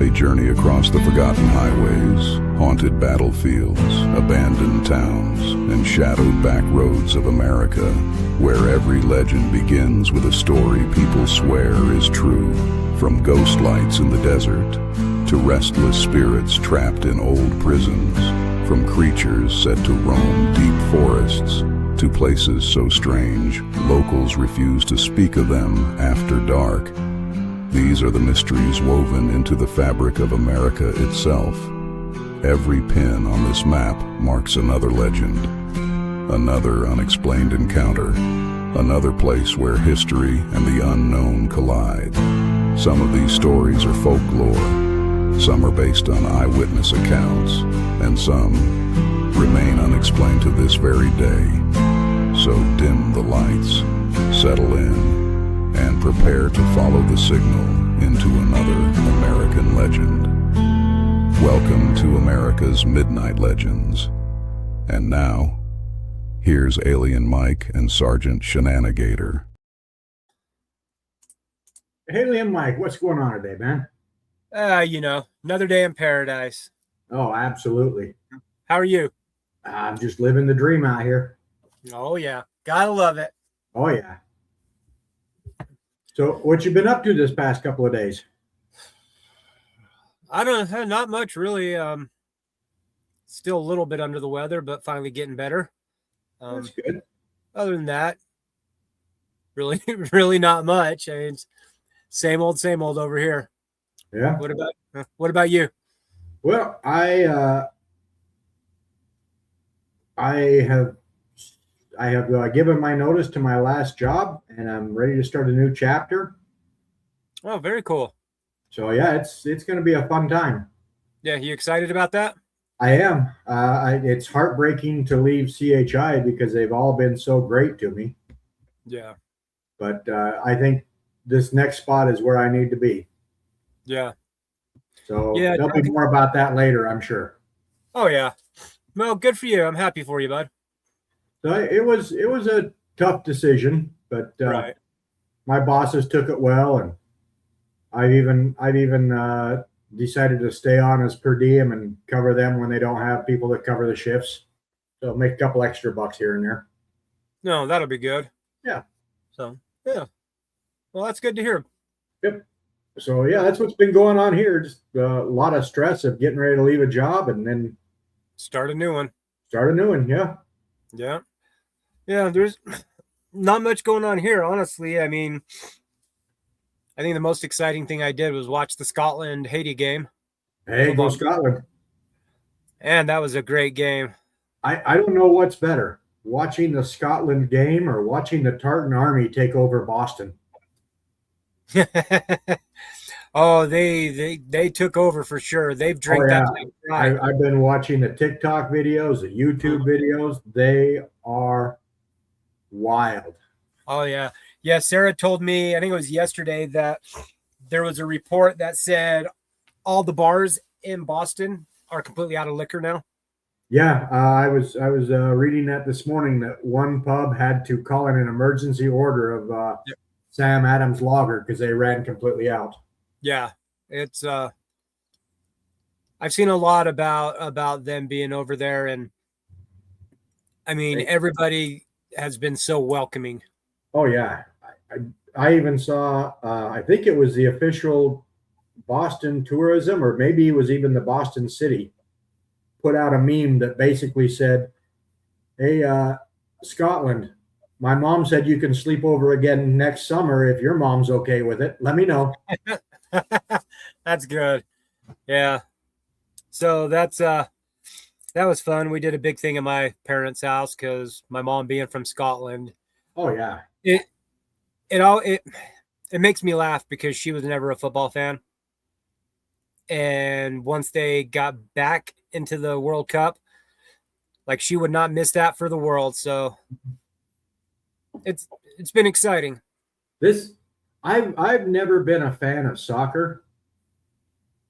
They journey across the forgotten highways, haunted battlefields, abandoned towns, and shadowed back roads of America, where every legend begins with a story people swear is true. From ghost lights in the desert, to restless spirits trapped in old prisons, from creatures said to roam deep forests, to places so strange, locals refuse to speak of them after dark. These are the mysteries woven into the fabric of America itself. Every pin on this map marks another legend, another unexplained encounter, another place where history and the unknown collide. Some of these stories are folklore, some are based on eyewitness accounts, and some remain unexplained to this very day. So dim the lights, settle in, and prepare to follow the signal into another American legend. Welcome to America's Midnight Legends. And now, here's Alien Mike and Sergeant Shenanigator. Alien Mike, what's going on today, man? Another day in paradise. Oh, absolutely. How are you? I'm just living the dream out here. Oh, yeah. Gotta love it. Oh, yeah. So what you been up to this past couple of days? I don't know, not much really. Still a little bit under the weather, but finally getting better. That's good. Other than that, really, really not much. I mean, it's same old over here. Yeah. What about you? Well, I have given my notice to my last job, and I'm ready to start a new chapter. Oh, very cool. So yeah, it's going to be a fun time. Yeah, you excited about that? I am. It's heartbreaking to leave CHI because they've all been so great to me. Yeah. But I think this next spot is where I need to be. Yeah. So there'll be more about that later, I'm sure. Oh yeah. Well, good for you. I'm happy for you, bud. So it was a tough decision, but right. My bosses took it well, and I've even decided to stay on as per diem and cover them when they don't have people that cover the shifts. So make a couple extra bucks here and there. No, that'll be good. Yeah. So yeah. Well, that's good to hear. Yep. So yeah, that's what's been going on here. Just a lot of stress of getting ready to leave a job and then start a new one. Yeah. Yeah. Yeah, there's not much going on here, honestly. I mean, I think the most exciting thing I did was watch the Scotland-Haiti game. Hey, go Scotland. And that was a great game. I don't know what's better, watching the Scotland game or watching the Tartan Army take over Boston. Oh, they took over for sure. They've drank that. I've been watching the TikTok videos, the YouTube videos. They are wild. Oh yeah. Yeah, Sarah told me, I think it was yesterday, that there was a report that said all the bars in Boston are completely out of liquor now. Yeah, I was reading that this morning, that one pub had to call in an emergency order of Sam Adams Lager because they ran completely out. Yeah, it's I've seen a lot about them being over there, and I mean everybody has been so welcoming. Oh yeah, I even saw I think it was the official Boston tourism, or maybe it was even the Boston City, put out a meme that basically said, "Hey, Scotland, my mom said you can sleep over again next summer if your mom's okay with it. Let me know." That's good. Yeah. So that was fun. We did a big thing at my parents' house because my mom being from Scotland. Oh yeah. It makes me laugh because she was never a football fan. And once they got back into the World Cup, like, she would not miss that for the world. So it's been exciting. I've never been a fan of soccer,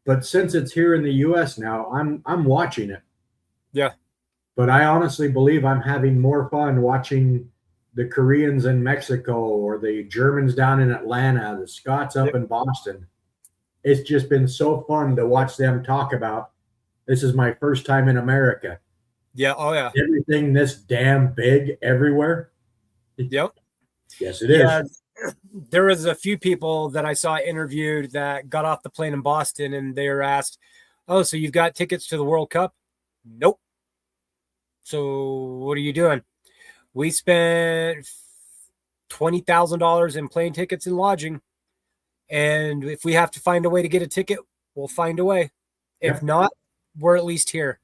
but since it's here in the US now, I'm watching it. Yeah. But I honestly believe I'm having more fun watching the Koreans in Mexico or the Germans down in Atlanta, the Scots up in Boston. it's just been so fun to watch them talk about. This is my first time in America. Yeah. Oh yeah. Everything this damn big everywhere. Yep. Yes, it is. There was a few people that I saw interviewed that got off the plane in Boston, and they were asked, "Oh, so you've got tickets to the World Cup?" Nope. So what are you doing? We spent $20,000 in plane tickets and lodging, and if we have to find a way to get a ticket, we'll find a way. If Yep. not, we're at least here.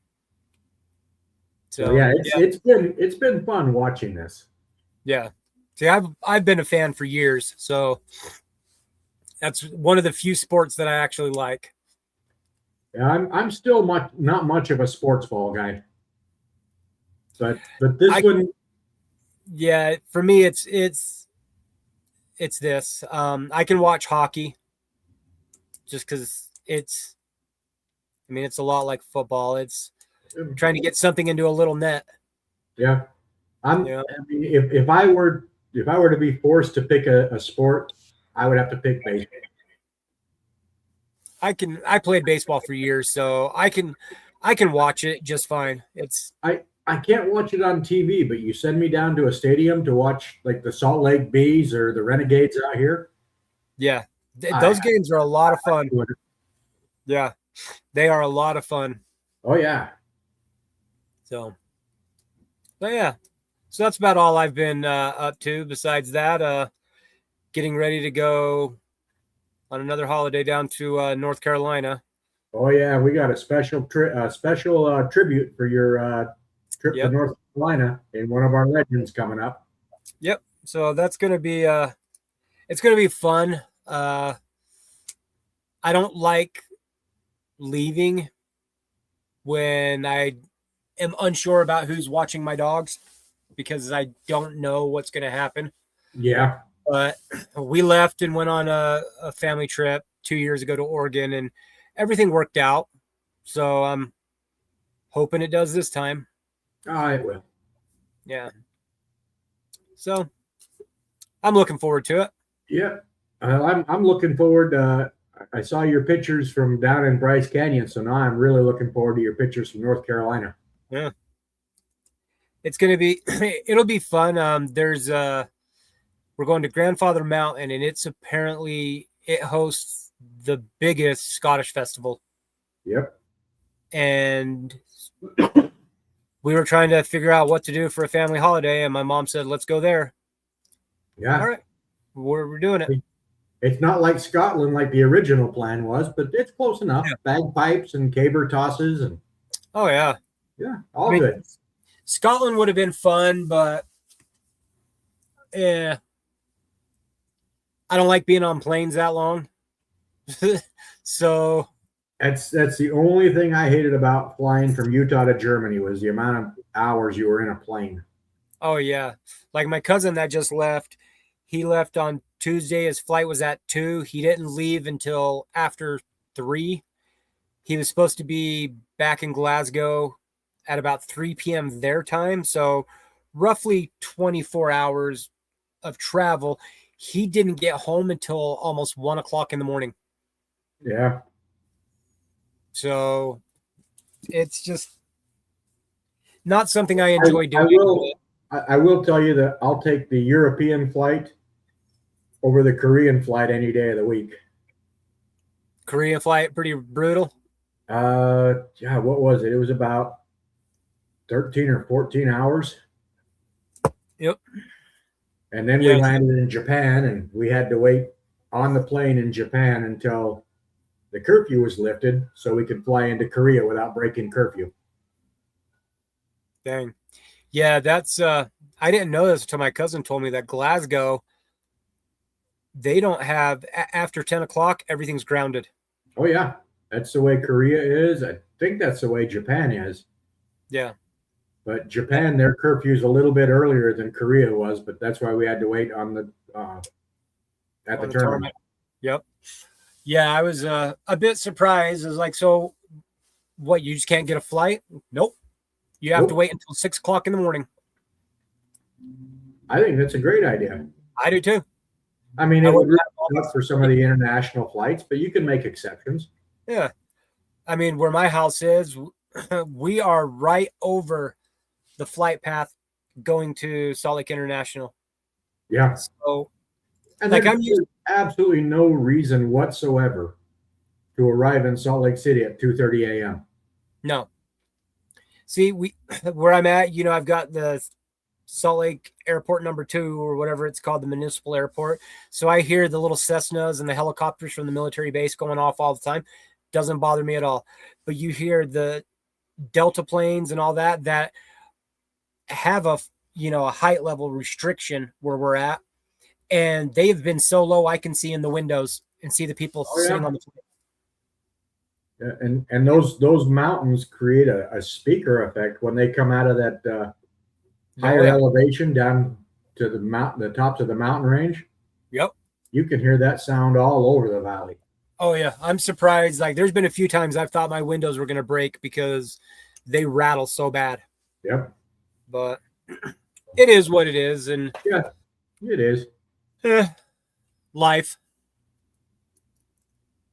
So yeah, it's been fun watching this. Yeah. See, I've been a fan for years, so that's one of the few sports that I actually like. Yeah, I'm still not much of a sports ball guy, but this one, yeah, for me it's this. I can watch hockey just because it's a lot like football. It's trying to get something into a little net. yeah, I mean, if I were to be forced to pick a sport, I would have to pick baseball. I played baseball for years, so I can watch it just fine. I can't watch it on TV, but you send me down to a stadium to watch like the Salt Lake Bees or the Renegades out here. Yeah, those games are a lot of fun. Yeah, they are a lot of fun. Oh yeah. So, but yeah, so that's about all I've been up to. Besides that, getting ready to go on another holiday down to North Carolina. Oh yeah, we got a special tribute for your trip to North Carolina and one of our legends coming up. Yep. So that's gonna be it's gonna be fun. I don't like leaving when I am unsure about who's watching my dogs because I don't know what's gonna happen. Yeah. But we left and went on a family trip 2 years ago to Oregon, and everything worked out. So I'm hoping it does this time. Oh, it will. Yeah. So I'm looking forward to it. Yeah. I'm looking forward. I saw your pictures from down in Bryce Canyon, so now I'm really looking forward to your pictures from North Carolina. Yeah. It's going to be, it'll be fun. We're going to Grandfather Mountain, and it hosts the biggest Scottish festival. Yep. And we were trying to figure out what to do for a family holiday, and my mom said, let's go there. Yeah. All right. We're doing it. It's not like Scotland like the original plan was, but it's close enough. Yeah. Bagpipes and caber tosses and oh yeah. Yeah, all good. Scotland would have been fun, but yeah. I don't like being on planes that long. So that's the only thing I hated about flying from Utah to Germany was the amount of hours you were in a plane. Oh yeah. Like my cousin that just left, he left on Tuesday. His flight was at 2. He didn't leave until after 3. He was supposed to be back in Glasgow at about 3 p.m. their time. So roughly 24 hours of travel. He didn't get home until almost 1 o'clock in the morning. Yeah. So it's just not something I enjoy doing. I will tell you that I'll take the European flight over the Korean flight any day of the week. Korean flight, pretty brutal. Yeah, what was it? It was about 13 or 14 hours. Yep. And then we landed in Japan, and we had to wait on the plane in Japan until the curfew was lifted so we could fly into Korea without breaking curfew. Dang. Yeah, that's I didn't know this until my cousin told me that Glasgow, they don't have after 10 o'clock, everything's grounded. Oh yeah. That's the way Korea is. I think that's the way Japan is. Yeah. But Japan, their curfew is a little bit earlier than Korea was, but that's why we had to wait on the at the tournament. Yep. Yeah, I was a bit surprised. I was like, so what, you just can't get a flight? Nope. You have to wait until 6 o'clock in the morning. I think that's a great idea. I do too. I mean, up for some of the international flights, but you can make exceptions. Yeah. I mean, where my house is, we are right over the flight path going to Salt Lake International. Yeah. So, And like, there's absolutely no reason whatsoever to arrive in Salt Lake City at 2:30 a.m. No. See, where I'm at, I've got the Salt Lake Airport number 2 or whatever it's called, the municipal airport. So I hear the little Cessnas and the helicopters from the military base going off all the time. Doesn't bother me at all. But you hear the Delta planes and all that have a height level restriction where we're at, and they've been so low I can see in the windows and see the people sitting on the plane. Yeah, and those mountains create a speaker effect when they come out of that higher elevation down to the tops of the mountain range. Yep. You can hear that sound all over the valley. Oh yeah, I'm surprised. Like, there's been a few times I've thought my windows were going to break because they rattle so bad. Yep. But it is what it is, and yeah, it is. Life.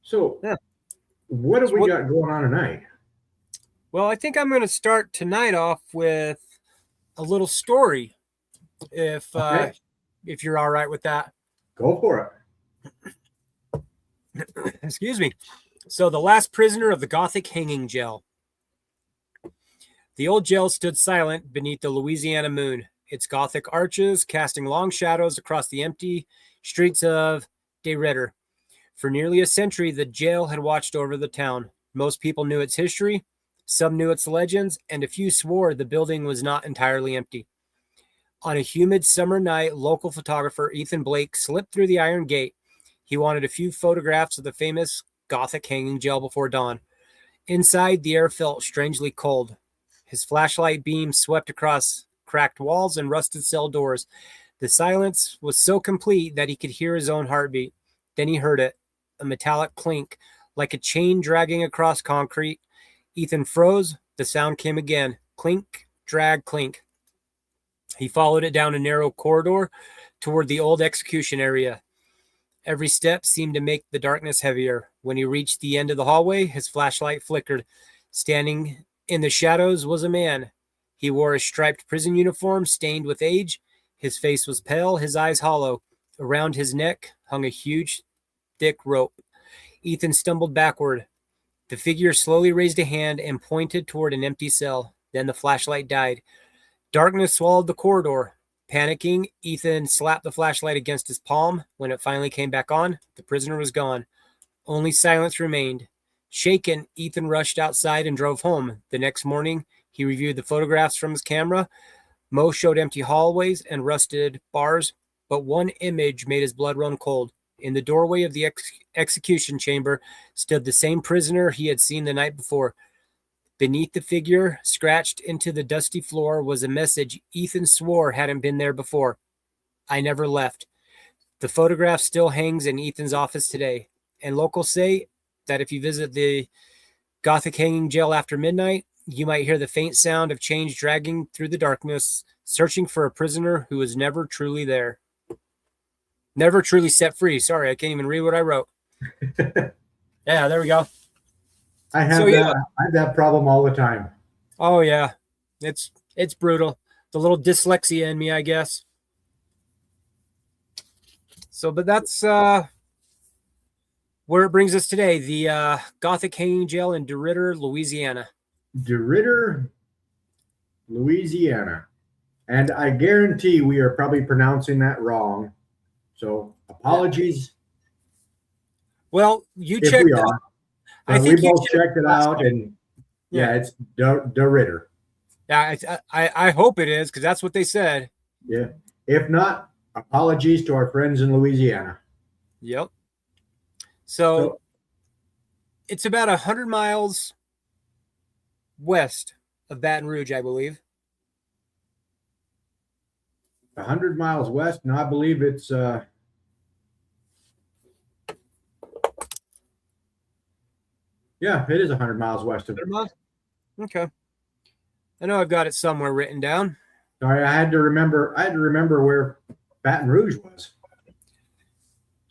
So, what have we got going on tonight? Well, I think I'm going to start tonight off with a little story, if you're all right with that. Go for it. Excuse me. So, the last prisoner of the Gothic hanging jail. The old jail stood silent beneath the Louisiana moon, its Gothic arches casting long shadows across the empty streets of De Ritter. For nearly a century, the jail had watched over the town. Most people knew its history, some knew its legends, and a few swore the building was not entirely empty. On a humid summer night, local photographer Ethan Blake slipped through the iron gate. He wanted a few photographs of the famous Gothic hanging jail before dawn. Inside, the air felt strangely cold. His flashlight beam swept across cracked walls and rusted cell doors. The silence was so complete that he could hear his own heartbeat. Then he heard it, a metallic clink, like a chain dragging across concrete. Ethan froze. The sound came again. Clink, drag, clink. He followed it down a narrow corridor toward the old execution area. Every step seemed to make the darkness heavier. When he reached the end of the hallway, his flashlight flickered. Standing in the shadows was a man. He wore a striped prison uniform stained with age. His face was pale, his eyes hollow. Around his neck hung a huge, thick rope. Ethan stumbled backward. The figure slowly raised a hand and pointed toward an empty cell. Then the flashlight died. Darkness swallowed the corridor. Panicking, Ethan slapped the flashlight against his palm. When it finally came back on, the prisoner was gone. Only silence remained. Shaken, Ethan rushed outside and drove home. The next morning, he reviewed the photographs from his camera. Most showed empty hallways and rusted bars, but one image made his blood run cold. In the doorway of the execution chamber stood the same prisoner he had seen the night before. Beneath the figure, scratched into the dusty floor, was a message Ethan swore hadn't been there before. I never left. The photograph still hangs in Ethan's office today, and locals say that if you visit the Gothic hanging jail after midnight, you might hear the faint sound of chains dragging through the darkness, searching for a prisoner who was never truly there. Never truly set free. Sorry, I can't even read what I wrote. Yeah, there we go. I have that problem all the time. Oh yeah, it's brutal. The little dyslexia in me, I guess. So, but that's where it brings us today. The Gothic hanging jail in De Ritter, Louisiana. De Ritter, Louisiana. And I guarantee we are probably pronouncing that wrong. So apologies. Well, you if checked we are. I think we both checked it out, and it's De Ritter. Yeah, I hope it is, because that's what they said. Yeah. If not, apologies to our friends in Louisiana. Yep. So it's about 100 miles west of Baton Rouge, I believe. 100 miles west, and I believe it's it is 100 miles west of it. Okay. I know I've got it somewhere written down. Sorry, I had to remember where Baton Rouge was.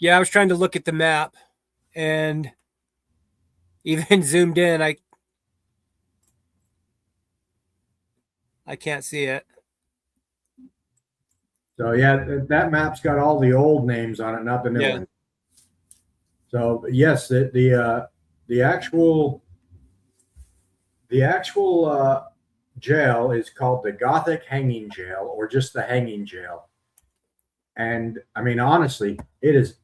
Yeah, I was trying to look at the map, and even zoomed in, I can't see it. So yeah, that map's got all the old names on it, not the new Yeah. one. So yes, the actual jail is called the Gothic Hanging Jail, or just the Hanging Jail. And I mean, honestly, it is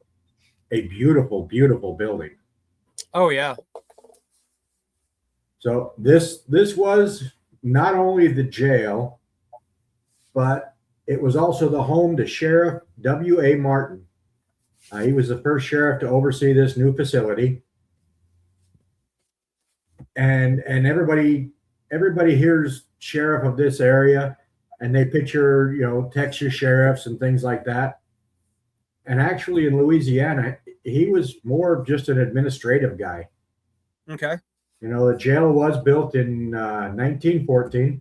a beautiful, beautiful building. Oh yeah. So this was not only the jail, but it was also the home to Sheriff W.A. Martin. He was the first sheriff to oversee this new facility, and everybody hears sheriff of this area, and they picture Texas sheriffs and things like that. And actually, in Louisiana, he was more of just an administrative guy. Okay. The jail was built in 1914,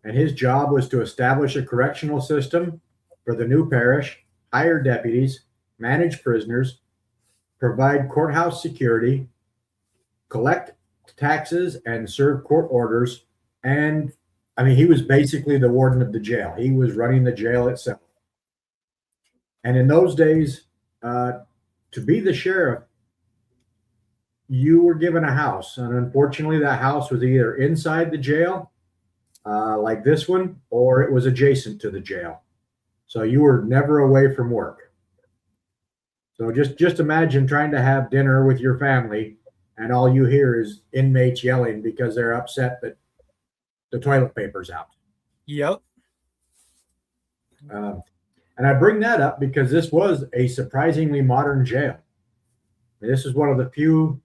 and his job was to establish a correctional system for the new parish, hire deputies, manage prisoners, provide courthouse security, collect taxes, and serve court orders. And I mean, he was basically the warden of the jail. He was running the jail itself. And in those days, to be the sheriff, you were given a house. And unfortunately, that house was either inside the jail, like this one, or it was adjacent to the jail. So you were never away from work. So just imagine trying to have dinner with your family, and all you hear is inmates yelling because they're upset that the toilet paper's out. Yep. And I bring that up because this was a surprisingly modern jail. This is one of the few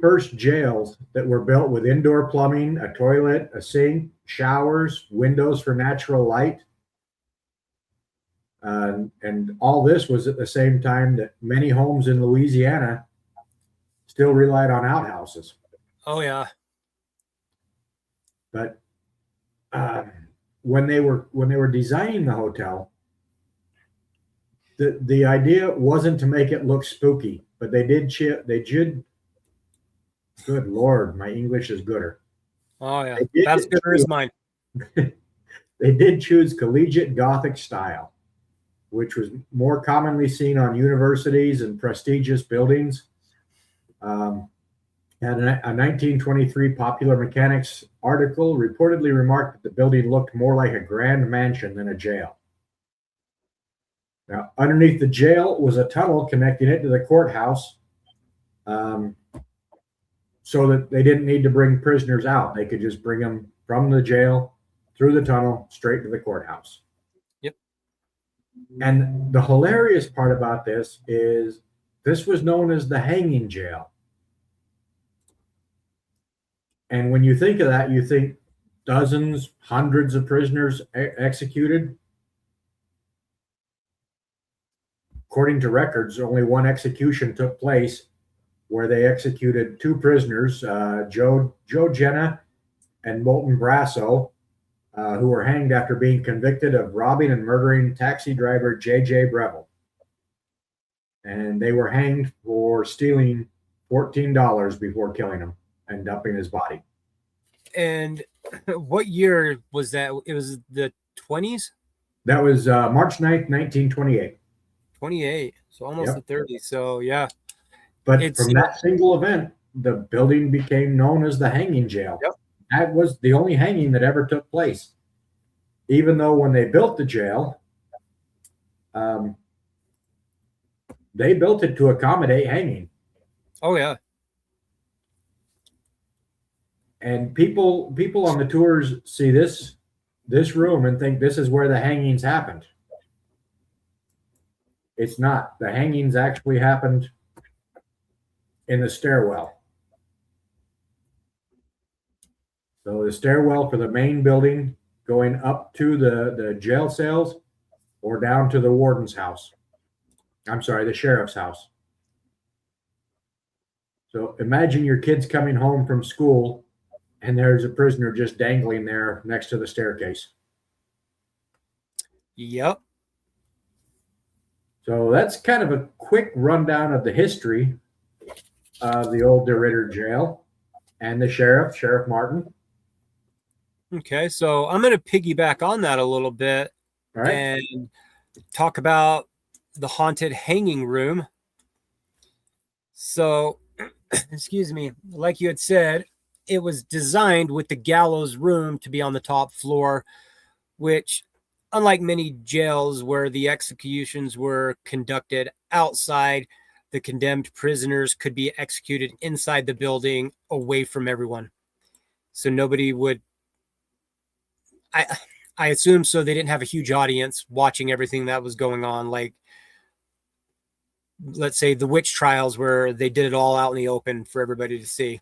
first jails that were built with indoor plumbing, a toilet, a sink, showers, windows for natural light. And all this was at the same time that many homes in Louisiana still relied on outhouses. Oh yeah. But when they were designing the hotel, the idea wasn't to make it look spooky, but they did. Good Lord, my English is gooder. Oh yeah, that's gooder as mine. They did choose collegiate Gothic style, which was more commonly seen on universities and prestigious buildings. And a 1923 Popular Mechanics article reportedly remarked that the building looked more like a grand mansion than a jail. Now, underneath the jail was a tunnel connecting it to the courthouse, so that they didn't need to bring prisoners out. They could just bring them from the jail through the tunnel straight to the courthouse. Yep. And the hilarious part about this is this was known as the hanging jail. And when you think of that, you think dozens, hundreds of prisoners executed. According to records, only one execution took place, where they executed two prisoners, Joe Jenna and Moulton Brasso, who were hanged after being convicted of robbing and murdering taxi driver J.J. Breville. And they were hanged for stealing $14 before killing him and dumping his body. And what year was that? It was the 20s? That was March 9th, 1928. 28. So almost the 30s. So yeah. But from that single event, the building became known as the hanging jail. Yep. That was the only hanging that ever took place. Even though when they built the jail, they built it to accommodate hanging. Oh yeah. And people on the tours see this room and think this is where the hangings happened. It's not. The hangings actually happened in the stairwell. So the stairwell for the main building going up to the jail cells or down to the warden's house. I'm sorry, the sheriff's house. So imagine your kids coming home from school and there's a prisoner just dangling there next to the staircase. Yep. So that's kind of a quick rundown of the history of the old DeRitter jail and the Sheriff Martin. Okay, so I'm going to piggyback on that a little bit All right. and talk about the haunted hanging room. So, excuse me, like you had said, it was designed with the gallows room to be on the top floor, which, unlike many jails where the executions were conducted outside, the condemned prisoners could be executed inside the building away from everyone. So nobody would, I assume so they didn't have a huge audience watching everything that was going on. Like, let's say the witch trials where they did it all out in the open for everybody to see.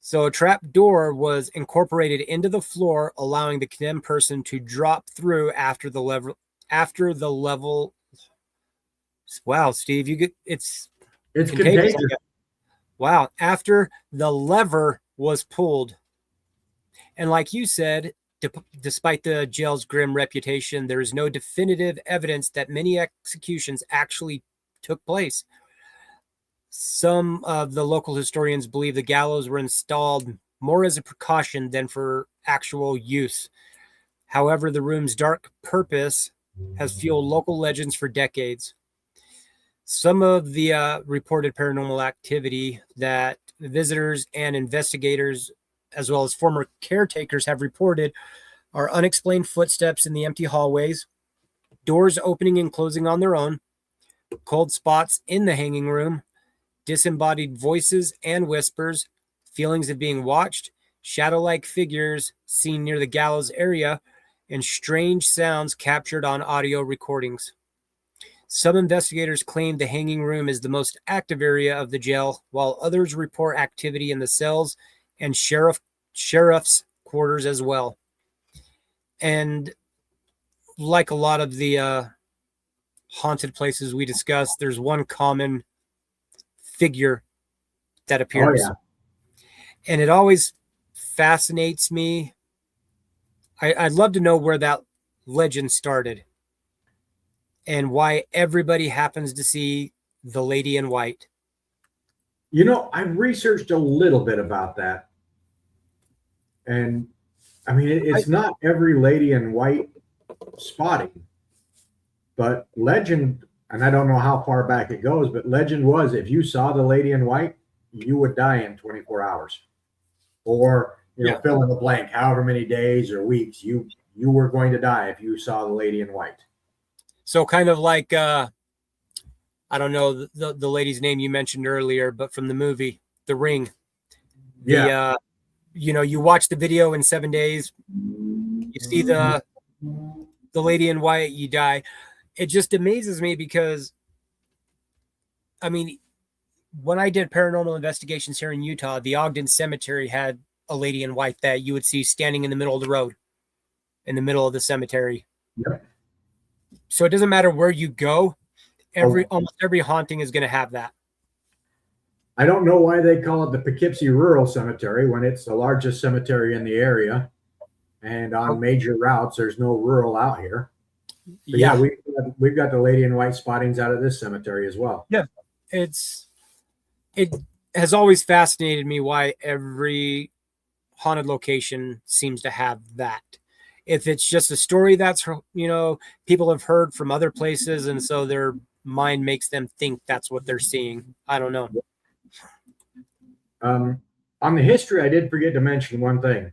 So a trap door was incorporated into the floor, allowing the condemned person to drop through after the level. Wow, Steve, it's contagious. Wow, after the lever was pulled. And like you said, despite the jail's grim reputation, there is no definitive evidence that many executions actually took place. Some of the local historians believe the gallows were installed more as a precaution than for actual use. However, the room's dark purpose has fueled local legends for decades. Some of the reported paranormal activity that visitors and investigators, as well as former caretakers, have reported are unexplained footsteps in the empty hallways, doors opening and closing on their own, cold spots in the hanging room, disembodied voices and whispers, feelings of being watched, shadow-like figures seen near the gallows area, and strange sounds captured on audio recordings. Some investigators claim the hanging room is the most active area of the jail, while others report activity in the cells and sheriff's quarters as well. And like a lot of the haunted places we discussed, there's one common figure that appears. Oh, yeah. And it always fascinates me. I'd love to know where that legend started and why everybody happens to see the lady in white. You know, I've researched a little bit about that. And I mean, it's not every lady in white spotting, but legend, and I don't know how far back it goes, but legend was if you saw the lady in white, you would die in 24 hours. Or, fill in the blank, however many days or weeks you were going to die if you saw the lady in white. So kind of like, I don't know the lady's name you mentioned earlier, but from the movie, The Ring. Yeah. You watch the video in 7 days, you see the lady in white, you die. It just amazes me because, I mean, when I did paranormal investigations here in Utah, the Ogden Cemetery had a lady in white that you would see standing in the middle of the road, in the middle of the cemetery. Yep. So it doesn't matter where you go. Almost every haunting is going to have that. I don't know why they call it the Poughkeepsie Rural Cemetery when it's the largest cemetery in the area. And on major routes, there's no rural out here. But yeah, we've got the lady in white spottings out of this cemetery as well. Yeah. It has always fascinated me why every haunted location seems to have that. If it's just a story that's, people have heard from other places, and so their mind makes them think that's what they're seeing. I don't know. On the history, I did forget to mention one thing.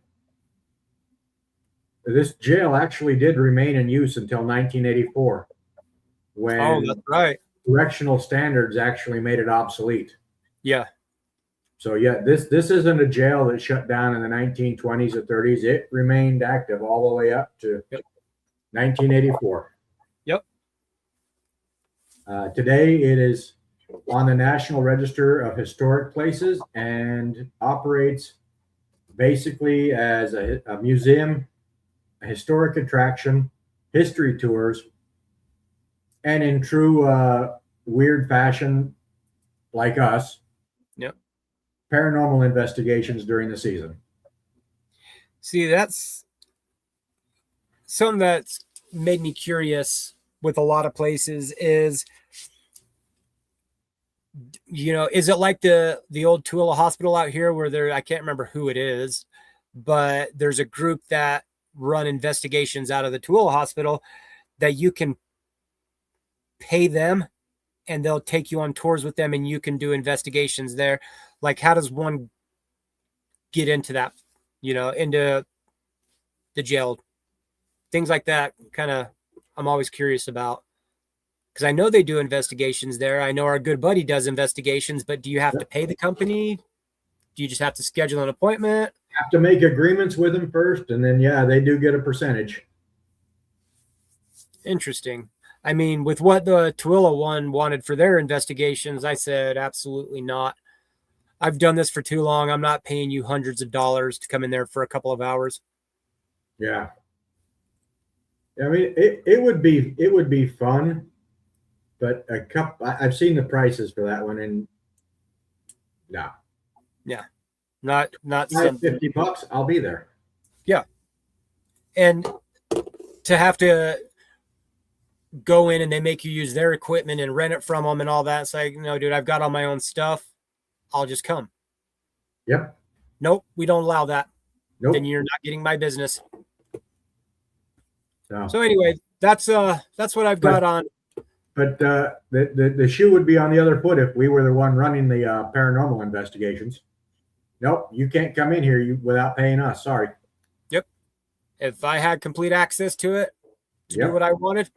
This jail actually did remain in use until 1984, when that's right. correctional standards actually made it obsolete. Yeah. So yeah, this isn't a jail that shut down in the 1920s or 30s. It remained active all the way up to 1984. Yep. Today, it is on the National Register of Historic Places and operates basically as a museum, a historic attraction, history tours, and in true weird fashion, like us, paranormal investigations during the season. See, that's something that's made me curious with a lot of places is, is it like the old Tooele Hospital out here where I can't remember who it is, but there's a group that run investigations out of the Tooele Hospital that you can pay them and they'll take you on tours with them and you can do investigations there. Like, how does one get into that, into the jail? Things like that, kind of, I'm always curious about. Because I know they do investigations there. I know our good buddy does investigations, but do you have to pay the company? Do you just have to schedule an appointment? Have to make agreements with them first, and then, yeah, they do get a percentage. Interesting. I mean, with what the Tooele one wanted for their investigations, I said, absolutely not. I've done this for too long. I'm not paying you hundreds of dollars to come in there for a couple of hours. Yeah. I mean, it would be fun, but I've seen the prices for that one, and no. Yeah. Not $50, I'll be there. Yeah. And to have to go in and they make you use their equipment and rent it from them and all that. It's like, no, dude, I've got all my own stuff. I'll just come. Yep. Nope, we don't allow that. Nope. Then you're not getting my business. No. So anyway, that's what I've got on. But the shoe would be on the other foot if we were the one running the paranormal investigations. Nope, you can't come in here without paying us. Sorry. Yep. If I had complete access to it to do what I wanted,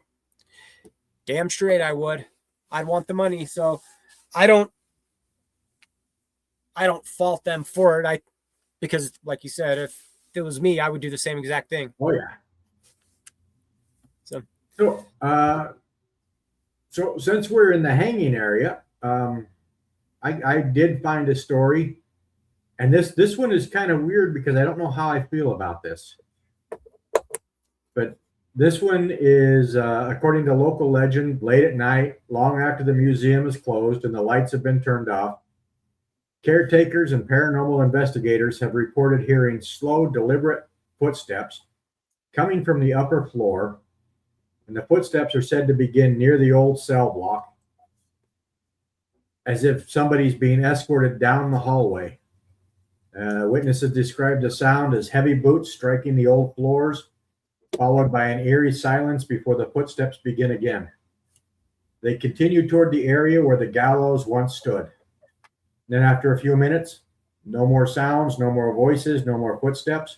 damn straight I would. I'd want the money. So I don't fault them for it. Because like you said, if it was me, I would do the same exact thing. Oh yeah. So since we're in the hanging area, I did find a story, and this one is kind of weird because I don't know how I feel about this. But this one is, according to local legend, late at night, long after the museum is closed and the lights have been turned off, caretakers and paranormal investigators have reported hearing slow, deliberate footsteps coming from the upper floor, and the footsteps are said to begin near the old cell block, as if somebody's being escorted down the hallway. Witnesses described the sound as heavy boots striking the old floors, followed by an eerie silence before the footsteps begin again. They continue toward the area where the gallows once stood. Then after a few minutes, no more sounds, no more voices, no more footsteps.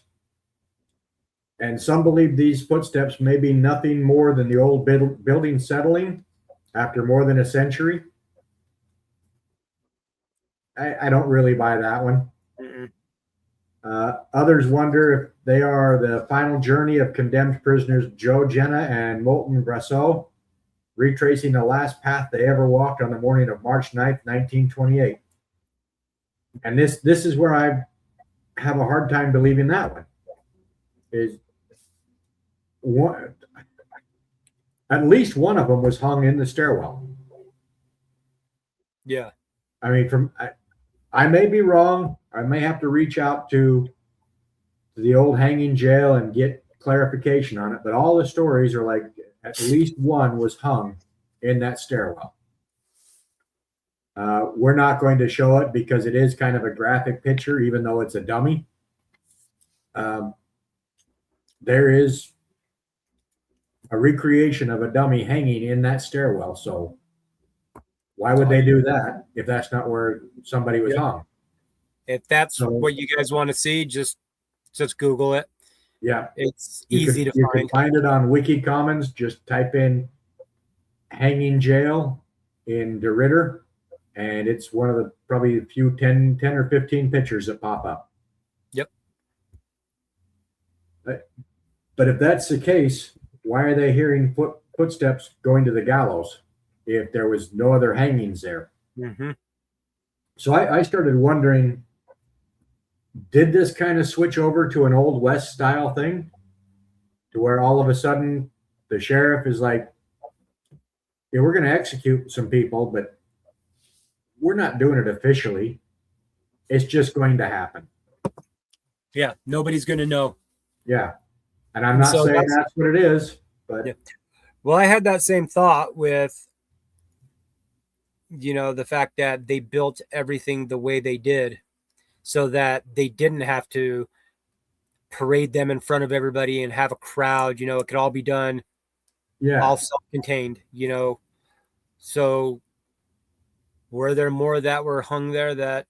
And some believe these footsteps may be nothing more than the old building settling after more than a century. I don't really buy that one. Others wonder if they are the final journey of condemned prisoners Joe Jenna and Moulton Brasseau, retracing the last path they ever walked on the morning of March 9th, 1928. And this is where I have a hard time believing that one. Is one, at least one of them was hung in the stairwell. Yeah. I mean, I may be wrong. I may have to reach out to the old hanging jail and get clarification on it. But all the stories are like at least one was hung in that stairwell. We're not going to show it because it is kind of a graphic picture, even though it's a dummy. There is a recreation of a dummy hanging in that stairwell. So why would they do that if that's not where somebody was hung? If that's what you guys want to see, just Google it. Yeah. It's easy to find. You can find it on Wiki Commons. Just type in hanging jail in DeRidder, and it's one of the probably a few 10 or 15 pictures that pop up. Yep. But if that's the case, why are they hearing footsteps going to the gallows if there was no other hangings there? Mm-hmm. So I started wondering, did this kind of switch over to an Old West style thing to where all of a sudden the sheriff is like, yeah, we're going to execute some people, but we're not doing it officially. It's just going to happen. Yeah. Nobody's going to know. Yeah. And I'm not saying that's what it is, but Well, I had that same thought with, the fact that they built everything the way they did so that they didn't have to parade them in front of everybody and have a crowd. It could all be done all Yeah, self-contained. So were there more that were hung there that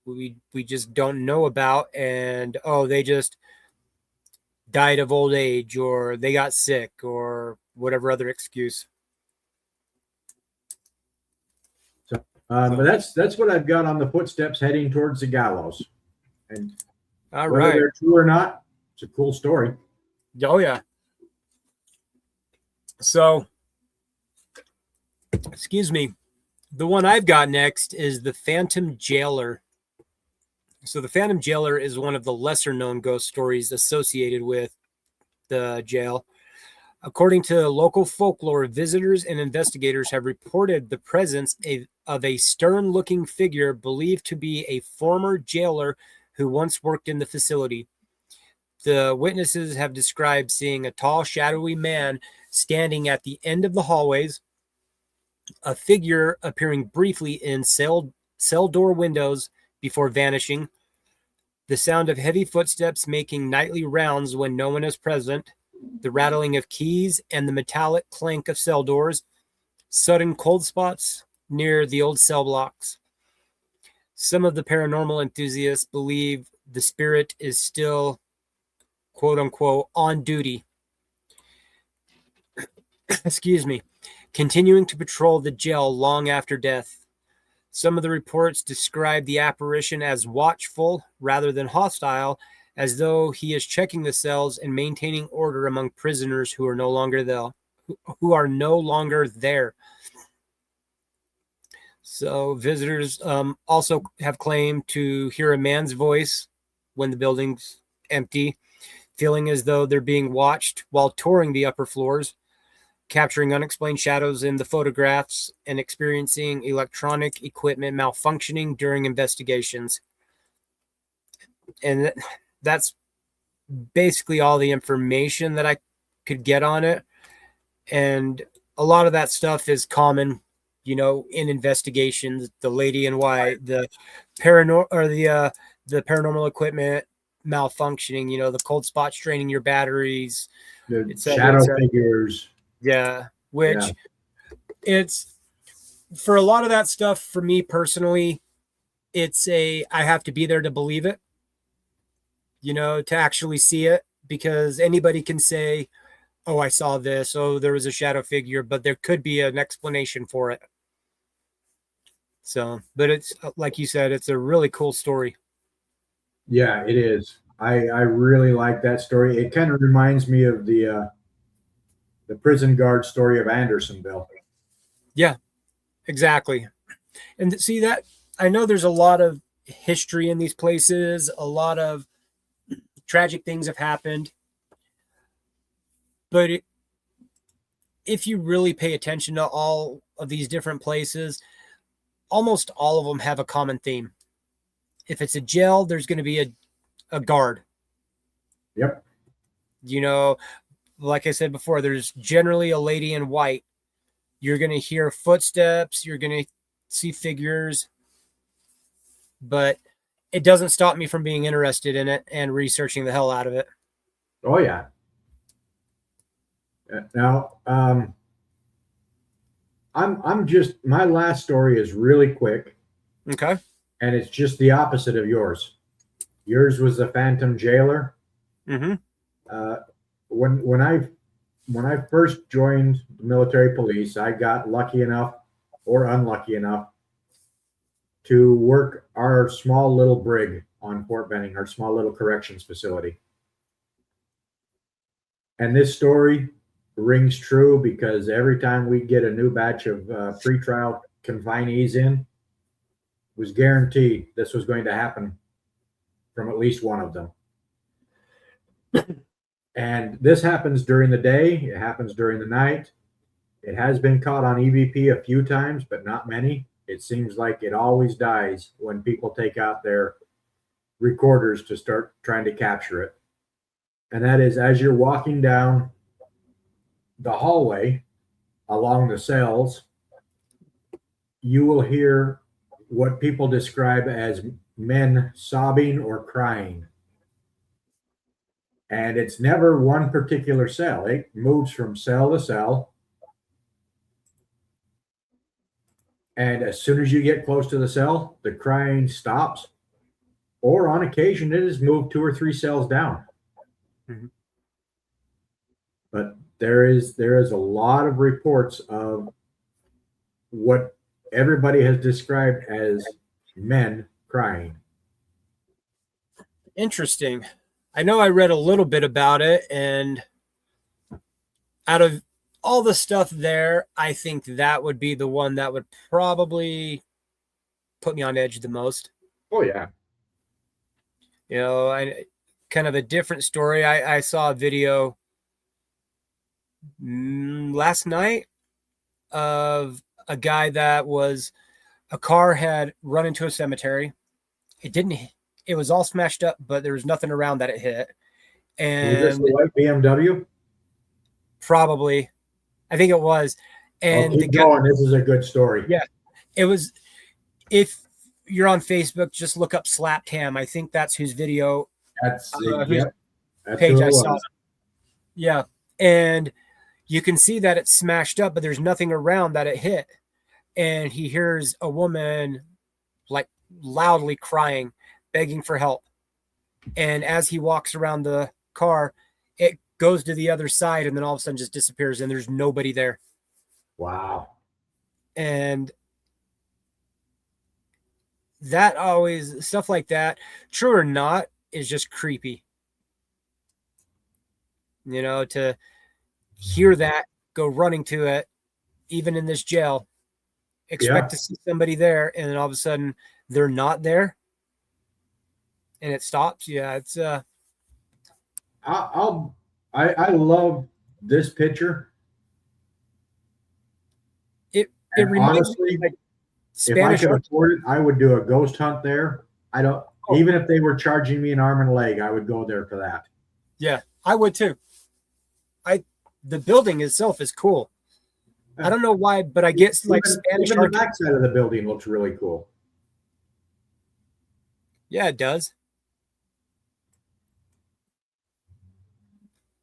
we just don't know about, and they just died of old age, or they got sick, or whatever other excuse. so So, but that's what I've got on the footsteps heading towards the gallows, and all whether right. they're true or not, it's a cool story. Oh yeah. So, excuse me. The one I've got next is the Phantom Jailer. So the Phantom Jailer is one of the lesser known ghost stories associated with the jail. According to local folklore, visitors and investigators have reported the presence of a stern looking figure believed to be a former jailer who once worked in the facility. The witnesses have described seeing a tall, shadowy man standing at the end of the hallways, a figure appearing briefly in cell door windows before vanishing, the sound of heavy footsteps making nightly rounds when no one is present, the rattling of keys and the metallic clank of cell doors, sudden cold spots near the old cell blocks. Some of the paranormal enthusiasts believe the spirit is still, quote unquote, on duty. Excuse me, continuing to patrol the jail long after death. Some of the reports describe the apparition as watchful rather than hostile, as though he is checking the cells and maintaining order among prisoners who are no longer there. So visitors also have claimed to hear a man's voice when the building's empty, feeling as though they're being watched while touring the upper floors, capturing unexplained shadows in the photographs, and experiencing electronic equipment malfunctioning during investigations. And that's basically all the information that I could get on it. And a lot of that stuff is common, in investigations. The lady in white, the the paranormal equipment malfunctioning, the cold spots draining your batteries, The etc., shadow etc. figures. Yeah, Yeah, which it's for a lot of that stuff for me personally, I have to be there to believe it, to actually see it, because anybody can say, "Oh, I saw this. Oh, there was a shadow figure," but there could be an explanation for it. So, but it's like you said, it's a really cool story. yeah, it is. I really like that story. It kind of reminds me of the prison guard story of Andersonville. Yeah, exactly. And see that I know there's a lot of history in these places, a lot of tragic things have happened, but if you really pay attention to all of these different places, almost all of them have a common theme. If it's a jail, there's going to be a guard. Yep. You know, like I said before, there's generally a lady in white. You're going to hear footsteps, you're going to see figures, but it doesn't stop me from being interested in it and researching the hell out of it. Oh yeah. Now, I'm just my last story is really quick, Okay. and it's just the opposite of yours. Yours was the Phantom Jailer. Mm-hmm. Uh, when I first joined the military police, I got lucky enough or unlucky enough to work our small little brig on Fort Benning, our small little corrections facility. And this story rings true because every time we get a new batch of pretrial confinees in, was guaranteed this was going to happen from at least one of them. And this happens during the day, it happens during the night. It has been caught on EVP a few times, but not many. It seems like it always dies when people take out their recorders to start trying to capture it. And that is as you're walking down the hallway along the cells, you will hear what people describe as men sobbing or crying. And it's never one particular cell. It moves from cell to cell. And as soon as you get close to the cell, the crying stops. Or on occasion, it has moved 2 or 3 cells down. Mm-hmm. But there is a lot of reports of what everybody has described as men crying. Interesting. I know I read a little bit about it, and out of all the stuff there, I think that would be the one that would probably put me on edge the most. Oh, yeah. You know, I kind of a different story. I saw a video last night of a guy that was, a car had run into a cemetery. It was all smashed up, but there was nothing around that it hit. And was this the white BMW? Probably. I think it was. And keep going. This is a good story. Yeah. It was, if you're on Facebook, just look up Slapped Ham. I think that's whose video. That's page I saw. Yeah. And you can see that it's smashed up, but there's nothing around that it hit. And he hears a woman like loudly crying, begging for help. And as he walks around the car, it goes to the other side and then all of a sudden just disappears and there's nobody there. Wow. And that always, stuff like that, true or not, is just creepy. You know, to hear that, go running to it, even in this jail, expect to see somebody there, and then all of a sudden they're not there, and it stops. Yeah, it's I love this picture. It reminds honestly, me like Spanish. If I could afford it, I would do a ghost hunt there. I don't. Even if they were charging me an arm and a leg, I would go there for that. Yeah, I would too. The building itself is cool. I don't know why, but I get like Spanish. Even the backside of the building looks really cool. Yeah, it does.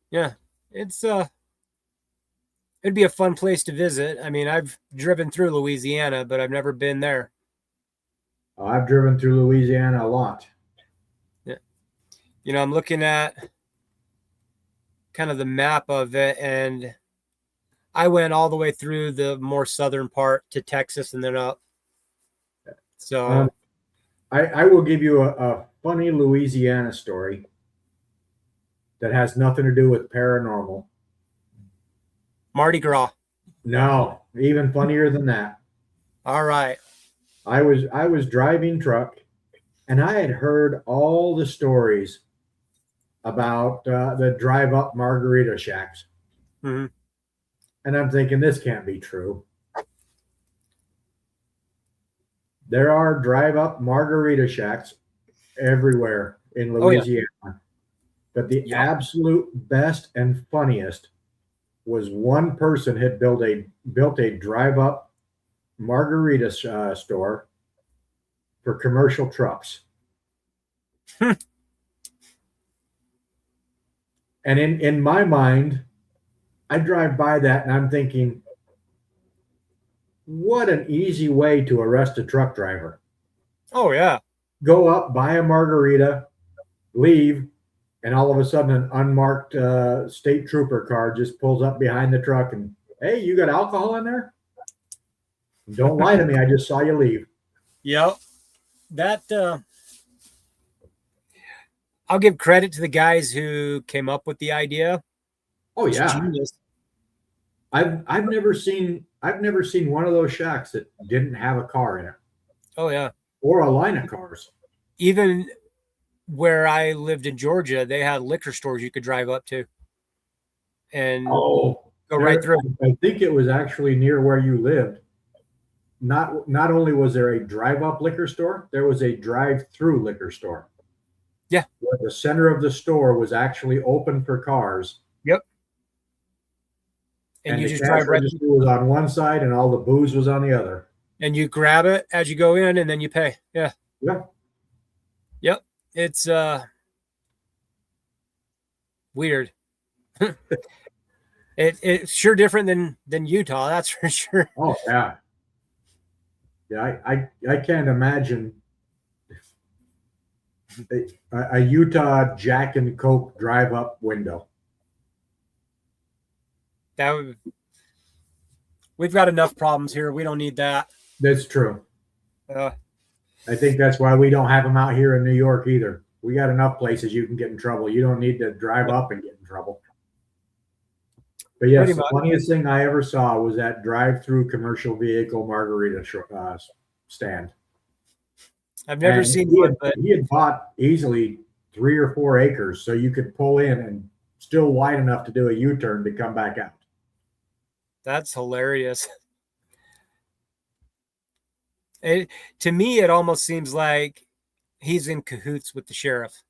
Yeah, it's it'd be a fun place to visit. I mean, I've driven through Louisiana, but I've never been there. I've driven through Louisiana a lot. Yeah. You know, I'm looking at kind of the map of it, and I went all the way through the more southern part to Texas and then up. So I will give you a funny Louisiana story that has nothing to do with paranormal. Mardi Gras. No, even funnier than that. All right. I was driving truck, and I had heard all the stories about the drive-up margarita shacks. Mm-hmm. And I'm thinking, this can't be true. There are drive-up margarita shacks everywhere in Louisiana. Oh, yeah. But the absolute best and funniest was one person had built a drive-up margarita store for commercial trucks. And in my mind, I drive by that and I'm thinking, what an easy way to arrest a truck driver. Oh, yeah. Go up, buy a margarita, leave, and all of a sudden an unmarked state trooper car just pulls up behind the truck and, hey, you got alcohol in there? Don't lie to me. I just saw you leave. Yep. That, I'll give credit to the guys who came up with the idea. Oh, yeah. I've never seen one of those shacks that didn't have a car in it. Oh, yeah. Or a line of cars. Even where I lived in Georgia, they had liquor stores you could drive up to and go right through. I think it was actually near where you lived. Not only was there a drive-up liquor store, there was a drive-through liquor store. Yeah. Where the center of the store was actually open for cars. Yep. and you the just cash drive right register was on one side and all the booze was on the other. and you grab it as you go in and then you pay. Yeah. Yeah. Yep. It's weird. It's sure different than Utah, that's for sure. Oh yeah. Yeah, I can't imagine a Utah Jack and Coke drive up window. We've got enough problems here. We don't need that. That's true. Uh, I think that's why we don't have them out here in New York either. We got enough places you can get in trouble. You don't need to drive up and get in trouble. But yes, the funniest thing I ever saw was that drive-through commercial vehicle margarita stand. I've never seen one, but he had bought easily 3 or 4 acres, so you could pull in and still wide enough to do a U-turn to come back out. That's hilarious. To me, it almost seems like he's in cahoots with the sheriff.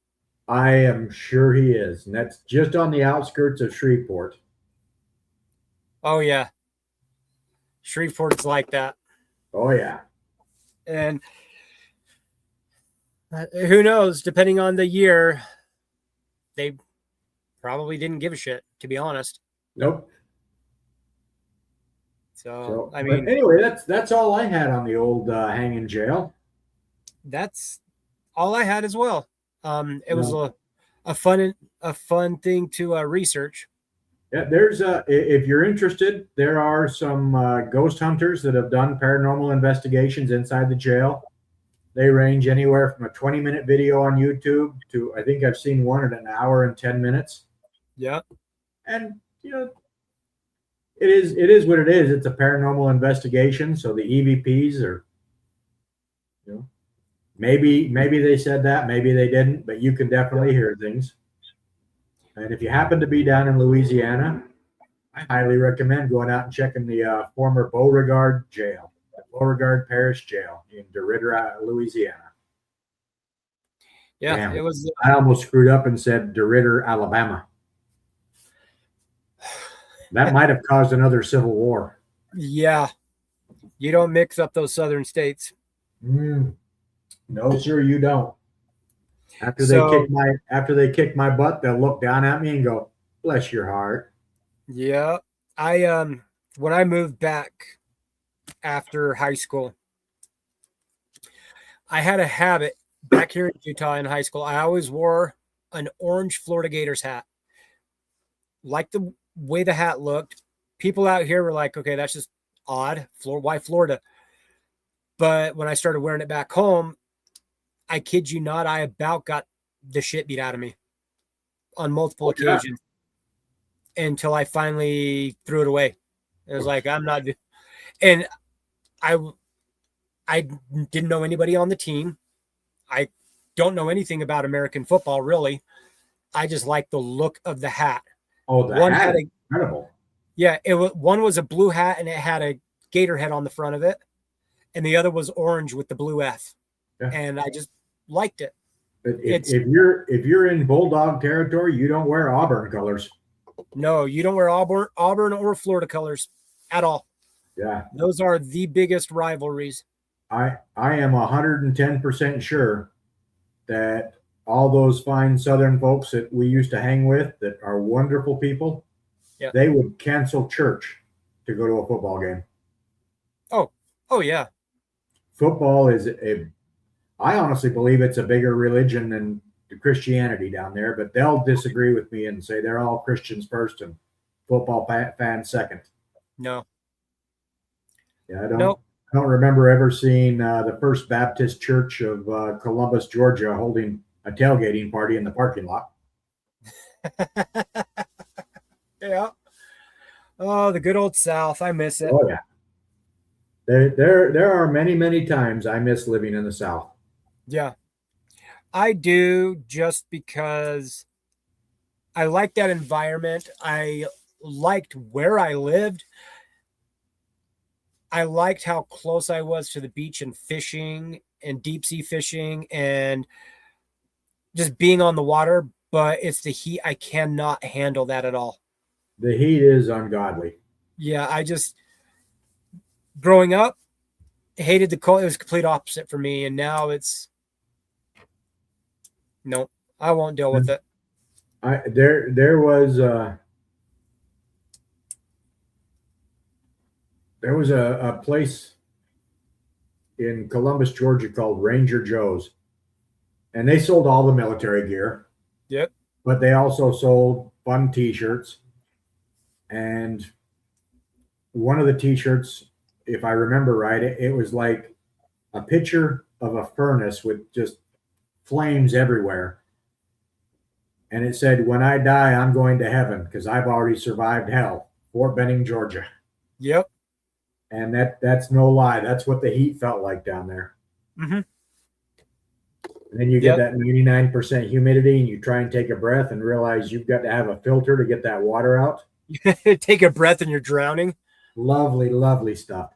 I am sure he is, and that's just on the outskirts of Shreveport. Oh yeah, Shreveport's like that. Oh yeah, and who knows? Depending on the year, they probably didn't give a shit. To be honest. Nope. So I mean, anyway, that's all I had on the old hanging jail. That's all I had as well. It was a fun thing to research. Yeah, there's if you're interested, there are some ghost hunters that have done paranormal investigations inside the jail. They range anywhere from a 20-minute video on YouTube to, I think I've seen one at an hour and 10 minutes. Yeah. And it is what it is. It's a paranormal investigation, so the EVPs are, maybe they said that, maybe they didn't, but you can definitely hear things. And if you happen to be down in Louisiana, I highly recommend going out and checking the former Beauregard Jail, the Beauregard Parish Jail in DeRidder, Louisiana. Yeah, Damn. It was. I almost screwed up and said DeRidder, Alabama. That might have caused another civil war. Yeah, you don't mix up those southern states. No, sir, you don't. After they kick my butt, they'll look down at me and go, "Bless your heart." Yeah, when I moved back after high school, I had a habit back here in Utah in high school. I always wore an orange Florida Gators hat. Like the way the hat looked, people out here were like, "Okay, that's just odd. Why Florida?" But when I started wearing it back home, I kid you not, I about got the shit beat out of me on multiple occasions until I finally threw it away. It was like, I'm not, and I didn't know anybody on the team. I don't know anything about American football, really. I just like the look of the hat. Oh, the hat is incredible. Yeah, one was a blue hat and it had a gator head on the front of it, and the other was orange with the blue F. Yeah. And I just liked it. If you're in Bulldog territory, you don't wear Auburn colors. No, you don't wear Auburn or Florida colors at all. Yeah, those are the biggest rivalries. I am 110% sure that all those fine Southern folks that we used to hang with, that are wonderful people, they would cancel church to go to a football game. Oh yeah. Football is I honestly believe it's a bigger religion than Christianity down there, but they'll disagree with me and say they're all Christians first and football fans second. No. Yeah, I don't remember ever seeing the First Baptist Church of Columbus, Georgia, holding a tailgating party in the parking lot. Yeah. Oh, the good old South. I miss it. Oh yeah. There are many times I miss living in the South. Yeah, I do, just because I like that environment. I liked where I lived. I liked how close I was to the beach and fishing and deep sea fishing and just being on the water. But it's the heat. I cannot handle that at all. The heat is ungodly. Yeah, I just growing up hated the cold. It was complete opposite for me, and now it's no, I won't deal with it. There was a place in Columbus, Georgia called Ranger Joe's, and they sold all the military gear, Yep. but they also sold fun T-shirts. And one of the T-shirts, if I remember right, it was like a picture of a furnace with just flames everywhere. And it said, "When I die, I'm going to heaven because I've already survived hell." Fort Benning, Georgia. Yep. And that's no lie. That's what the heat felt like down there. Mm-hmm. And then you get that 99% humidity, and you try and take a breath and realize you've got to have a filter to get that water out. Take a breath and you're drowning. Lovely, lovely stuff.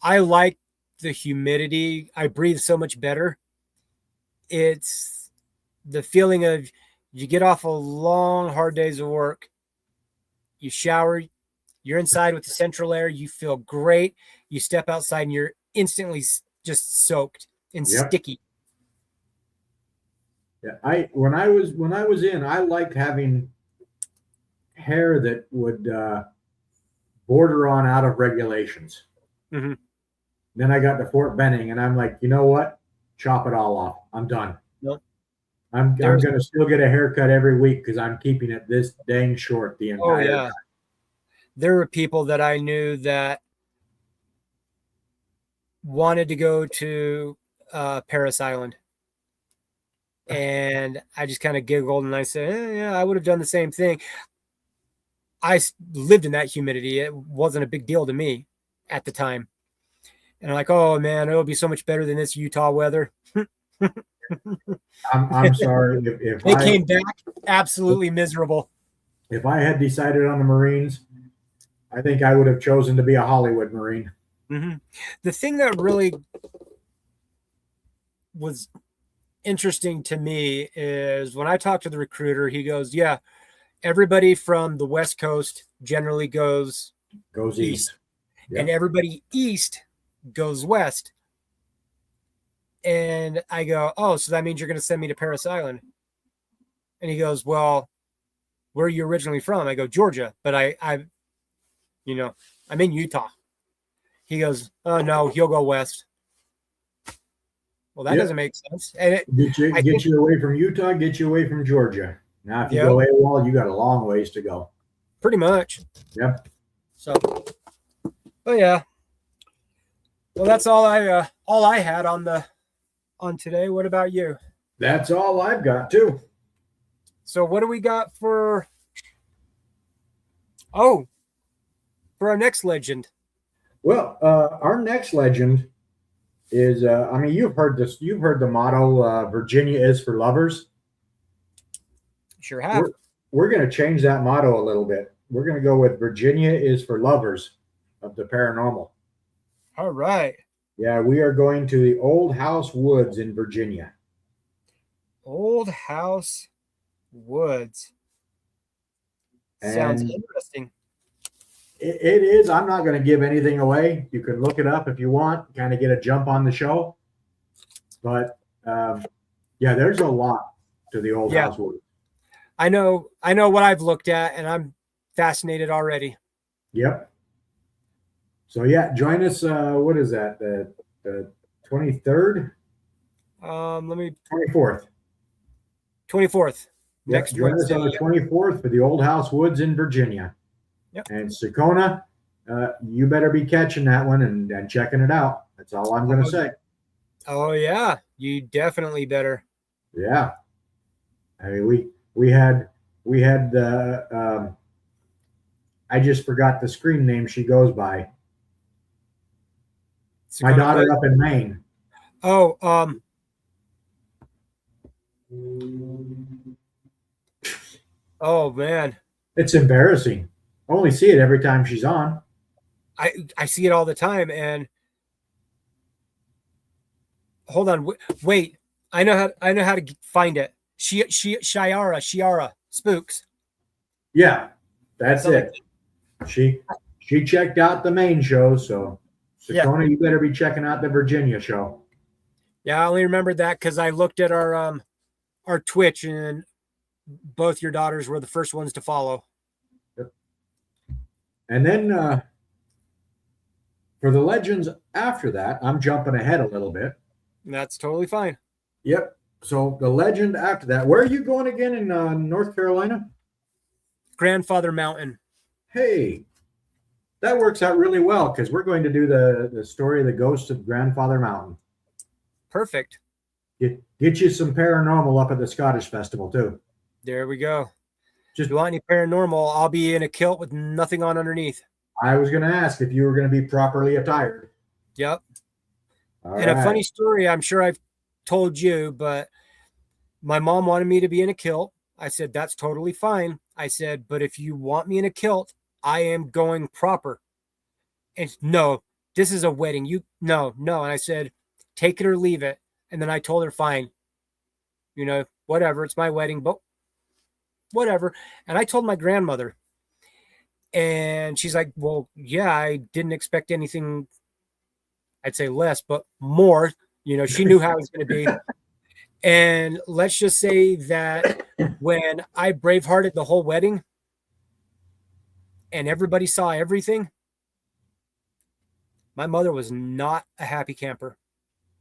I like the humidity. I breathe so much better. It's the feeling of you get off a long, hard days of work. You shower, you're inside with the central air. You feel great. You step outside and you're instantly just soaked and sticky. Yeah, when I was in, I liked having hair that would border on out of regulations. Mm-hmm. Then I got to Fort Benning, and I'm like, you know what? Chop it all off. I'm done. Nope. I'm going to still get a haircut every week because I'm keeping it this dang short the entire time. There were people that I knew that wanted to go to Paris Island. And I just kind of giggled and I said, yeah, I would have done the same thing. I lived in that humidity. It wasn't a big deal to me at the time. And I'm like, oh man, it'll be so much better than this Utah weather. I'm sorry if they came back absolutely miserable. If I had decided on the Marines, I think I would have chosen to be a Hollywood Marine. Mm-hmm. The thing that really was interesting to me is when I talked to the recruiter, he goes, yeah, everybody from the West Coast generally goes east. Yep. And everybody east goes west. And I go, oh, so that means you're going to send me to Paris Island. And he goes, well, where are you originally from? I go, Georgia, but I'm in Utah. He goes, oh no, he'll go west. Well, that doesn't make sense. And get you away from Utah, get you away from Georgia. Now, if you go AWOL, you got a long ways to go. Pretty much. Yep. So, but yeah. Well, that's all I had on today. What about you? That's all I've got too. So, what do we got for our next legend? Well, our next legend is you've heard this. You've heard the motto, Virginia is for lovers. Sure have. We're going to change that motto a little bit. We're going to go with Virginia is for lovers of the paranormal. All right. Yeah, we are going to the Old House Woods in Virginia. Old House Woods. Sounds interesting. It is. I'm not going to give anything away. You can look it up if you want, kind of get a jump on the show. But there's a lot to the Old House Woods. I know what I've looked at, and I'm fascinated already. Yep. So join us. What is that? The 23rd? 24th. 24th. Next join Wednesday. Us on the 24th for the Old House Woods in Virginia. Yep. And Sakona, you better be catching that one and checking it out. That's all I'm going to say. Oh yeah, you definitely better. Yeah. I mean, we had I just forgot the screen name she goes by. My daughter up in Maine. Oh, oh man. It's embarrassing. I only see it every time she's on. I see it all the time. And hold on, wait. I know how to find it. Shiara Spooks. Yeah, that's it. She checked out the main show, so Yeah. Sakona, you better be checking out the Virginia show. Yeah, I only remembered that because I looked at our Twitch, and both your daughters were the first ones to follow. Yep. And then for the legends after that, I'm jumping ahead a little bit. That's totally fine. Yep. So the legend after that, where are you going again in North Carolina? Grandfather Mountain. Hey, that works out really well because we're going to do the story of the ghost of Grandfather Mountain. Perfect. Get you some paranormal up at the Scottish Festival too. There we go. Just, if you want any paranormal, I'll be in a kilt with nothing on underneath. I was going to ask if you were going to be properly attired. Yep. All and right. a funny story, I'm sure I've told you, but my mom wanted me to be in a kilt. I said, that's totally fine. I said, but if you want me in a kilt, I am going proper. And no, this is a wedding. No. And I said, take it or leave it. And then I told her, fine, whatever. It's my wedding, but whatever. And I told my grandmother, and she's like, well, yeah, I didn't expect anything. I'd say less, but more. She knew how it was going to be. And let's just say that when I bravehearted the whole wedding and everybody saw everything, my mother was not a happy camper.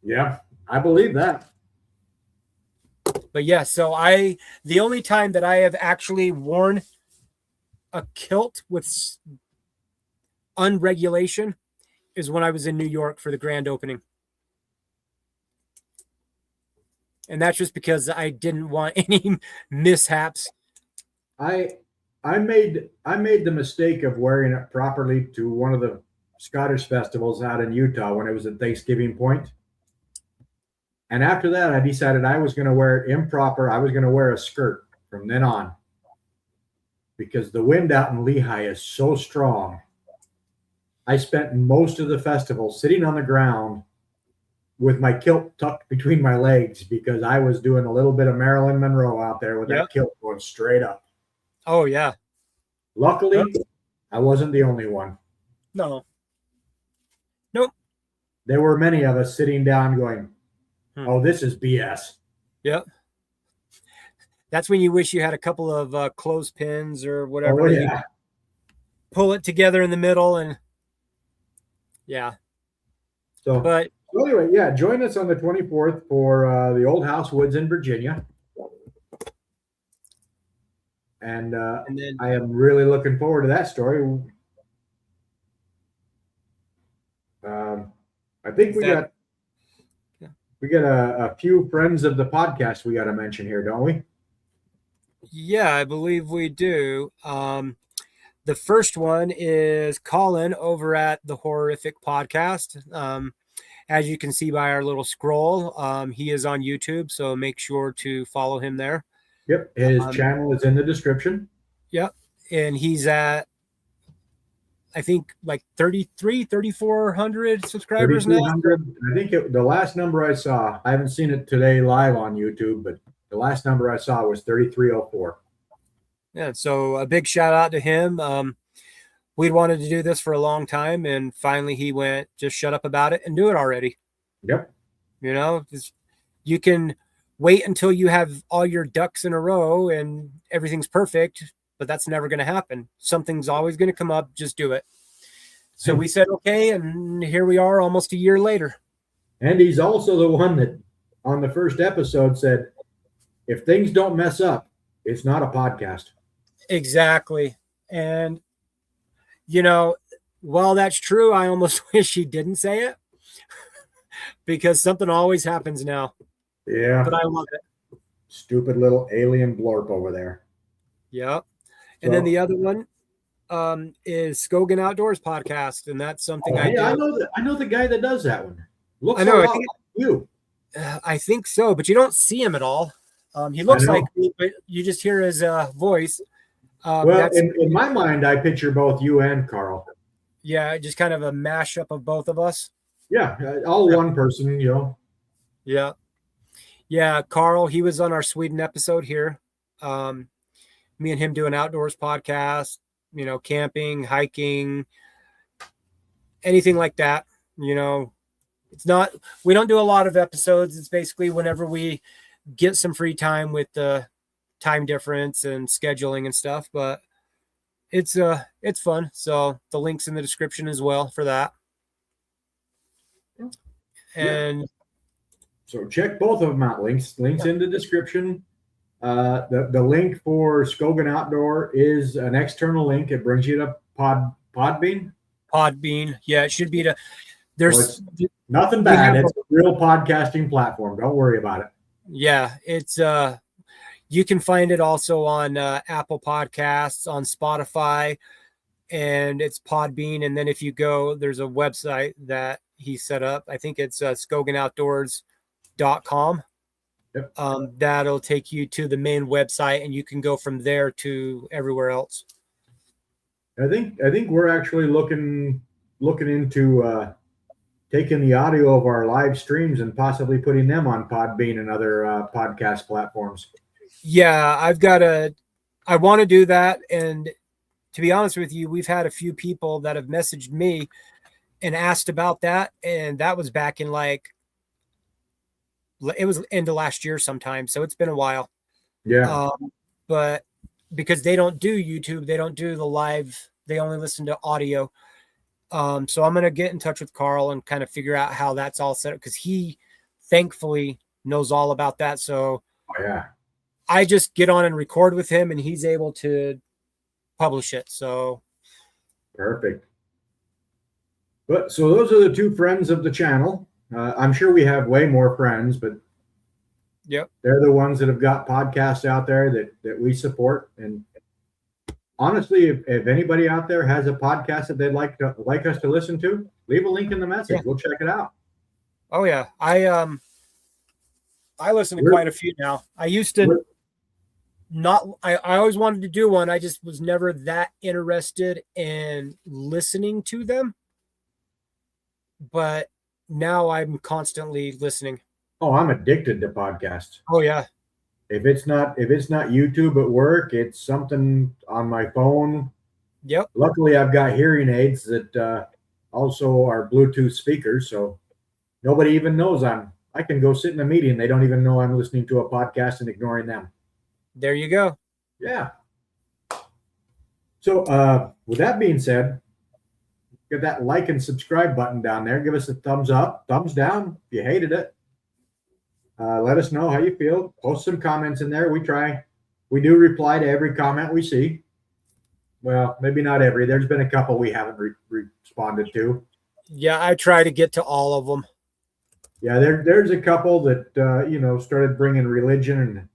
Yeah, I believe that. But yeah, so the only time that I have actually worn a kilt with unregulation is when I was in New York for the grand opening. And that's just because I didn't want any mishaps. I made the mistake of wearing it properly to one of the Scottish festivals out in Utah when it was at Thanksgiving Point. And after that, I decided I was going to wear it improper. I was going to wear a skirt from then on because the wind out in Lehigh is so strong. I spent most of the festival sitting on the ground with my kilt tucked between my legs because I was doing a little bit of Marilyn Monroe out there with that kilt going straight up. Oh, yeah. Luckily, I wasn't the only one. No. Nope. There were many of us sitting down going, oh, this is BS. Yep. That's when you wish you had a couple of clothespins or whatever. Oh, yeah. Pull it together in the middle and yeah. So anyway, yeah, join us on the 24th for the Old House Woods in Virginia. And then, I am really looking forward to that story. I think we got a few friends of the podcast we got to mention here, don't we? Yeah, I believe we do. The first one is Colin over at the Horrific Podcast. As you can see by our little scroll, he is on YouTube, so make sure to follow him there. Yep, his channel is in the description. Yep, and he's at, I think, like 3,400 subscribers now. I think the last number I saw, I haven't seen it today live on YouTube, but the last number I saw was 3,304. Yeah, so a big shout out to him. We'd wanted to do this for a long time, and finally he went, just shut up about it and do it already. Yep. You can wait until you have all your ducks in a row and everything's perfect, but that's never going to happen. Something's always going to come up. Just do it. So we said, okay. And here we are almost a year later. And he's also the one that on the first episode said, if things don't mess up, it's not a podcast. Exactly. And, while that's true, I almost wish he didn't say it because something always happens now. Yeah. But I love it. Stupid little alien blorp over there. Yep. And then the other one is Skogan Outdoors Podcast. And that's something I do. I know the guy that does that one. Looks I know. like you. I think so, but you don't see him at all. He looks like me, but you just hear his voice. Well, in my mind, I picture both you and Carl. Yeah, just kind of a mashup of both of us. Yeah, all one person, Yeah. Yeah, Carl, he was on our Sweden episode here. Me and him do an outdoors podcast, camping, hiking, anything like that. You know, we don't do a lot of episodes. It's basically whenever we get some free time with the time difference and scheduling and stuff, but it's fun. So the link's in the description as well for that. And so check both of them out. Links in the description. The link for Skogan Outdoor is an external link. It brings you to Podbean. Yeah, it should be to. There's nothing bad. It's a real podcasting platform. Don't worry about it. Yeah, it's you can find it also on Apple Podcasts, on Spotify, and it's Podbean. And then if you go, there's a website that he set up. I think it's skoganoutdoors.com. Yep. That'll take you to the main website, and you can go from there to everywhere else. I think we're actually looking into taking the audio of our live streams and possibly putting them on Podbean and other podcast platforms. Yeah, I want to do that. And to be honest with you, we've had a few people that have messaged me and asked about that. And that was back in it was end of last year sometime. So it's been a while. Yeah. But because they don't do YouTube, they don't do the live, they only listen to audio. So I'm going to get in touch with Carl and kind of figure out how that's all set up, because he thankfully knows all about that. So yeah, I just get on and record with him, and he's able to publish it. So perfect. But so those are the two friends of the channel. I'm sure we have way more friends, but yep, they're the ones that have got podcasts out there that we support. And honestly, if anybody out there has a podcast that they'd like us to listen to, leave a link in the message. Yeah. We'll check it out. Oh yeah, I listen to quite a few now. I used to not. I always wanted to do one. I just was never that interested in listening to them. But now I'm constantly listening. Oh, I'm addicted to podcasts. Oh yeah. If it's not YouTube at work, it's something on my phone. Yep. Luckily, I've got hearing aids that also are Bluetooth speakers, so nobody even knows I can go sit in a meeting. They don't even know I'm listening to a podcast and ignoring them. There you go. Yeah. So with that being said, get that like and subscribe button down there. Give us a thumbs up, thumbs down if you hated it. Let us know how you feel. Post some comments in there. We do reply to every comment we see. Well, maybe not every. There's been a couple we haven't responded to. Yeah, I try to get to all of them. Yeah, there's a couple that started bringing religion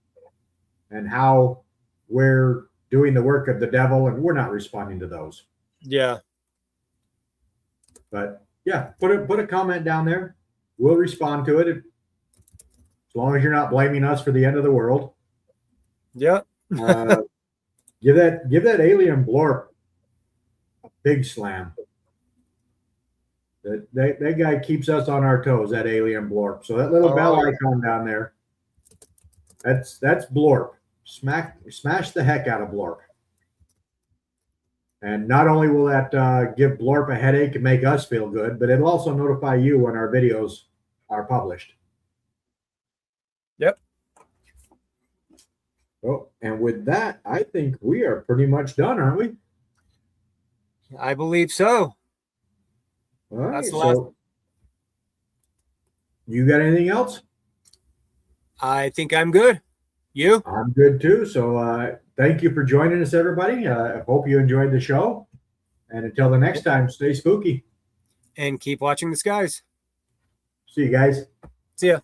and how we're doing the work of the devil, and we're not responding to those. Yeah. But yeah, put a comment down there. We'll respond to it as long as you're not blaming us for the end of the world. Yep. Give that alien blorp a big slam. That guy keeps us on our toes, that alien blorp. So that little bell icon down there, that's blorp. Smash the heck out of blorp. And not only will that give blorp a headache and make us feel good, but it'll also notify you when our videos are published. Yep. Oh, and with that, I think we are pretty much done, aren't we? I believe so. All right. That's the last. You got anything else? I think I'm good. You? I'm good too. So thank you for joining us, everybody. I hope you enjoyed the show. And until the next time, stay spooky. And keep watching the skies. See you guys. See ya.